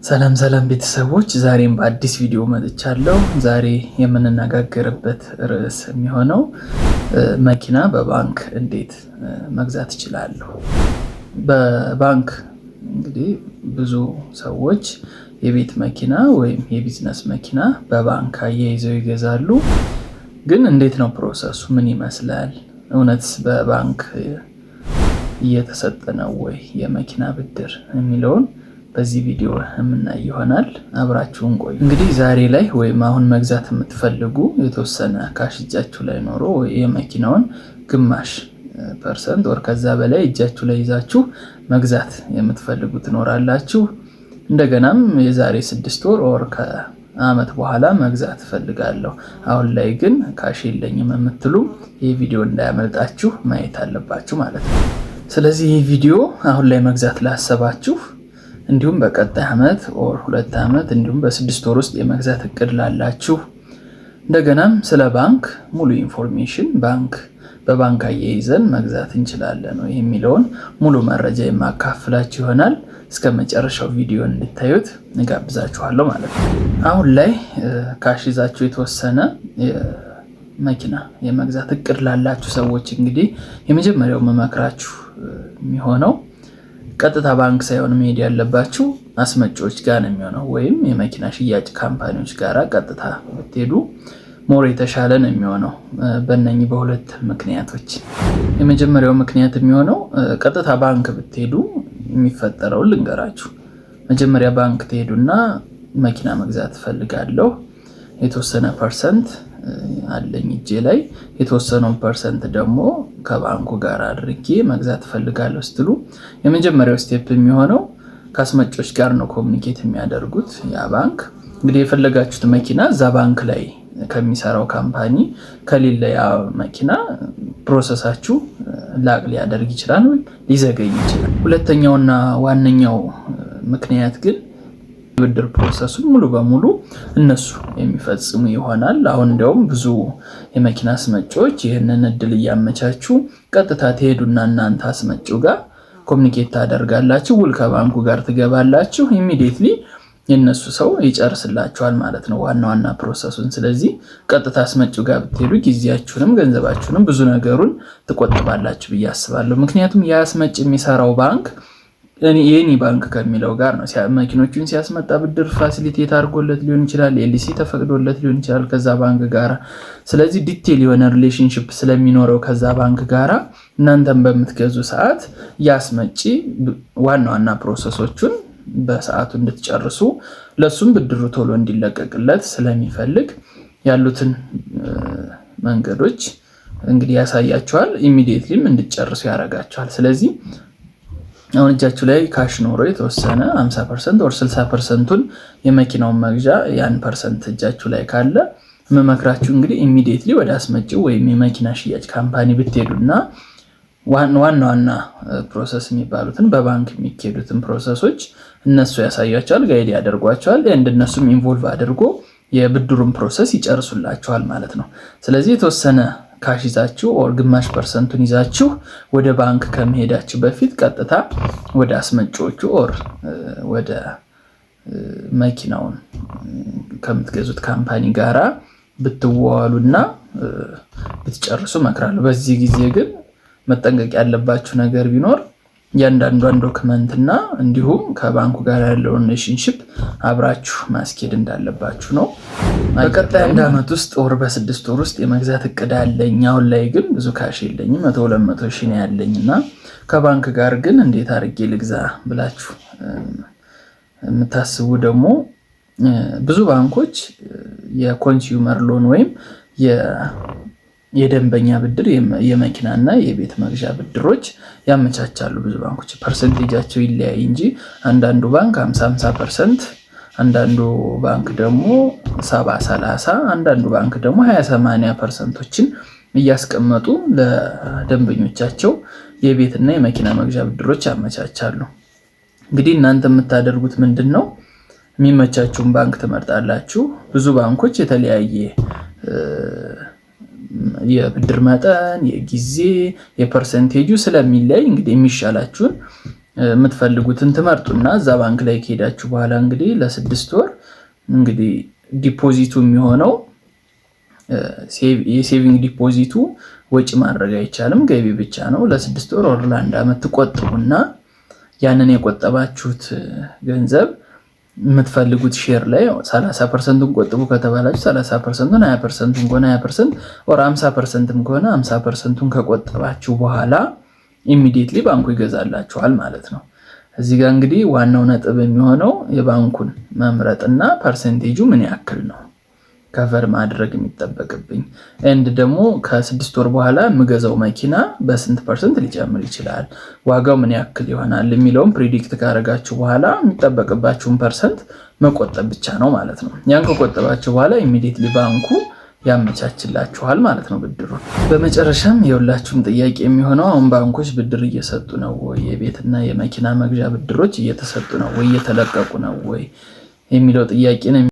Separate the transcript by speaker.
Speaker 1: ሰላም ሰላም ቤተሰቦች፣ ዛሬም በአዲስ ቪዲዮ መጥቻለሁ። ዛሬ የምንነጋገርበት ርዕስ የሚሆነው መኪና በባንክ እንዴት መግዛት እችላለሁ። በባንክ እንግዲህ ብዙ ሰዎች የቤት መኪና ወይም የቢዝነስ መኪና በባንክ አያይዘው ይገዛሉ። ግን እንዴት ነው ፕሮሰሱ? ምን ይመስላል? እውነት በባንክ እየተሰጠ ነው ወይ የመኪና ብድር የሚለውን በዚህ ቪዲዮ የምናይ ይሆናል። አብራችሁን ቆዩ። እንግዲህ ዛሬ ላይ ወይም አሁን መግዛት የምትፈልጉ የተወሰነ ካሽ እጃችሁ ላይ ኖሮ የመኪናውን ግማሽ ፐርሰንት ወር ከዛ በላይ እጃችሁ ላይ ይዛችሁ መግዛት የምትፈልጉ ትኖራላችሁ። እንደገናም የዛሬ 6 ወር ከአመት በኋላ መግዛት እፈልጋለሁ፣ አሁን ላይ ግን ካሽ የለኝም የምትሉ ይህ ቪዲዮ እንዳያመልጣችሁ ማየት አለባችሁ ማለት ነው። ስለዚህ ይህ ቪዲዮ አሁን ላይ መግዛት ላሰባችሁ፣ እንዲሁም በቀጣይ አመት ኦር 2 አመት እንዲሁም በ6 ወር ውስጥ የመግዛት እቅድ ላላችሁ፣ እንደገናም ስለ ባንክ ሙሉ ኢንፎርሜሽን በባንክ አያይዘን መግዛት እንችላለን ነው የሚለውን ሙሉ መረጃ የማካፍላችሁ ይሆናል። እስከ መጨረሻው ቪዲዮ እንድታዩት እንጋብዛችኋለሁ ማለት ነው። አሁን ላይ ካሽ ይዛችሁ የተወሰነ መኪና የመግዛት እቅድ ላላችሁ ሰዎች እንግዲህ የመጀመሪያው መመክራችሁ የሚሆነው ቀጥታ ባንክ ሳይሆን መሄድ ያለባችሁ አስመጪዎች ጋር ነው የሚሆነው፣ ወይም የመኪና ሽያጭ ካምፓኒዎች ጋር ቀጥታ ብትሄዱ ሞር የተሻለ ነው የሚሆነው። በእነኚህ በሁለት ምክንያቶች። የመጀመሪያው ምክንያት የሚሆነው ቀጥታ ባንክ ብትሄዱ የሚፈጠረውን ልንገራችሁ። መጀመሪያ ባንክ ትሄዱና መኪና መግዛት ፈልጋለሁ፣ የተወሰነ ፐርሰንት አለኝ እጄ ላይ፣ የተወሰነውን ፐርሰንት ደግሞ ከባንኩ ጋር አድርጌ መግዛት ፈልጋለሁ ስትሉ የመጀመሪያው ስቴፕ የሚሆነው ከአስመጪዎች ጋር ነው ኮሚኒኬት የሚያደርጉት። ያ ባንክ እንግዲህ የፈለጋችሁት መኪና እዛ ባንክ ላይ ከሚሰራው ካምፓኒ ከሌለ ያ መኪና ፕሮሰሳችሁ ላቅ ሊያደርግ ይችላል ወይም ሊዘገይ ይችላል። ሁለተኛውና ዋነኛው ምክንያት ግን ብድር ፕሮሰሱን ሙሉ በሙሉ እነሱ የሚፈጽሙ ይሆናል። አሁን እንደውም ብዙ የመኪና አስመጪዎች ይህንን እድል እያመቻቹ ቀጥታ ትሄዱና እናንተ አስመጪው ጋር ኮሚኒኬት ታደርጋላችሁ፣ ውል ከባንኩ ጋር ትገባላችሁ። ኢሚዲየትሊ የነሱ ሰው ይጨርስላችኋል ማለት ነው ዋና ፕሮሰሱን። ስለዚህ ቀጥታ አስመጪው ጋር ብትሄዱ ጊዜያችሁንም ገንዘባችሁንም ብዙ ነገሩን ትቆጥባላችሁ ብዬ አስባለሁ። ምክንያቱም የአስመጪ የሚሰራው ባንክ የኔ ባንክ ከሚለው ጋር ነው። መኪኖቹን ሲያስመጣ ብድር ፋሲሊቴት አድርጎለት ሊሆን ይችላል፣ ኤልሲ ተፈቅዶለት ሊሆን ይችላል ከዛ ባንክ ጋራ። ስለዚህ ዲቴል የሆነ ሪሌሽንሽፕ ስለሚኖረው ከዛ ባንክ ጋራ እናንተም በምትገዙ ሰዓት ያስመጪ ዋና ፕሮሰሶቹን በሰዓቱ እንድትጨርሱ ለሱም ብድሩ ቶሎ እንዲለቀቅለት ስለሚፈልግ ያሉትን መንገዶች እንግዲህ ያሳያቸዋል፣ ኢሚዲየትሊም እንድትጨርሱ ያደርጋቸዋል። ስለዚህ አሁን እጃችሁ ላይ ካሽ ኖሮ የተወሰነ 50% ወር 60%ቱን የመኪናውን መግዣ ያን ፐርሰንት እጃችሁ ላይ ካለ መመክራችሁ እንግዲህ ኢሚዲየትሊ ወደ አስመጪው ወይም የመኪና ሽያጭ ካምፓኒ ብትሄዱና ዋና ፕሮሰስ የሚባሉትን በባንክ የሚካሄዱትን ፕሮሰሶች እነሱ ያሳያቸዋል፣ ጋይድ ያደርጓቸዋል። እንደነሱም ኢንቮልቭ አድርጎ የብድሩን ፕሮሰስ ይጨርሱላቸዋል ማለት ነው። ስለዚህ የተወሰነ ካሽ ይዛችሁ ኦር ግማሽ ፐርሰንቱን ይዛችሁ ወደ ባንክ ከመሄዳችሁ በፊት ቀጥታ ወደ አስመጪዎቹ ኦር ወደ መኪናውን ከምትገዙት ካምፓኒ ጋራ ብትዋዋሉና ብትጨርሱ እመክራለሁ። በዚህ ጊዜ ግን መጠንቀቅ ያለባችሁ ነገር ቢኖር ያንዳንዷን ዶክመንትና እንዲሁም ከባንኩ ጋር ያለውን ሪሌሽንሺፕ አብራችሁ ማስኬድ እንዳለባችሁ ነው። በቀጣይ 1 አመት ውስጥ ኦር በ6 ወር ውስጥ የመግዛት እቅድ አለኝ፣ አሁን ላይ ግን ብዙ ካሽ የለኝም 100-200 ሺህ ነው ያለኝና ከባንክ ጋር ግን እንዴት አድርጌ ልግዛ ብላችሁ የምታስቡ ደግሞ ብዙ ባንኮች የኮንሱመር ሎን ወይም የደንበኛ ብድር የመኪናና የቤት መግዣ ብድሮች ያመቻቻሉ። ብዙ ባንኮች ፐርሰንቴጃቸው ይለያይ እንጂ አንዳንዱ ባንክ 50-50%፣ አንዳንዱ ባንክ ደግሞ 70-30፣ አንዳንዱ ባንክ ደግሞ 20-80%ቶችን እያስቀመጡ ለደንበኞቻቸው የቤትና የመኪና መግዣ ብድሮች ያመቻቻሉ። እንግዲህ እናንተ የምታደርጉት ምንድነው? የሚመቻችሁን ባንክ ትመርጣላችሁ። ብዙ ባንኮች የተለያየ የብድር መጠን፣ የጊዜ፣ የፐርሰንቴጁ ስለሚለይ እንግዲህ የሚሻላችሁን የምትፈልጉትን ትመርጡና እዛ ባንክ ላይ ከሄዳችሁ በኋላ እንግዲህ ለ6 ወር እንግዲህ ዲፖዚቱ የሚሆነው የሴቪንግ ዲፖዚቱ ወጪ ማድረግ አይቻልም፣ ገቢ ብቻ ነው። ለ6 ወር ወር ለ1 ዓመት ትቆጥቡና ያንን የቆጠባችሁት ገንዘብ የምትፈልጉት ሼር ላይ 30% ቆጥቡ ከተባላችሁ 30%፣ 20% ከሆነ 20% ወር 50% ከሆነ 50% ከቆጠባችሁ በኋላ ኢሚዲየትሊ ባንኩ ይገዛላችኋል ማለት ነው። እዚህ ጋር እንግዲህ ዋናው ነጥብ የሚሆነው የባንኩን መምረጥና ፐርሰንቴጁ ምን ያክል ነው ከቨር ማድረግ የሚጠበቅብኝ ኤንድ ደግሞ ከ6 ወር በኋላ የምገዛው መኪና በስንት ፐርሰንት ሊጨምር ይችላል፣ ዋጋው ምን ያክል ይሆናል የሚለውን ፕሪዲክት ካደረጋችሁ በኋላ የሚጠበቅባችሁን ፐርሰንት መቆጠብ ብቻ ነው ማለት ነው። ያን ከቆጠባችሁ በኋላ ኢሚዲየትሊ ባንኩ ያመቻችላችኋል ማለት ነው ብድሩን። በመጨረሻም የሁላችሁም ጥያቄ የሚሆነው አሁን ባንኮች ብድር እየሰጡ ነው ወይ፣ የቤትና የመኪና መግዣ ብድሮች እየተሰጡ ነው ወይ፣ እየተለቀቁ ነው ወይ የሚለው ጥያቄ ነው።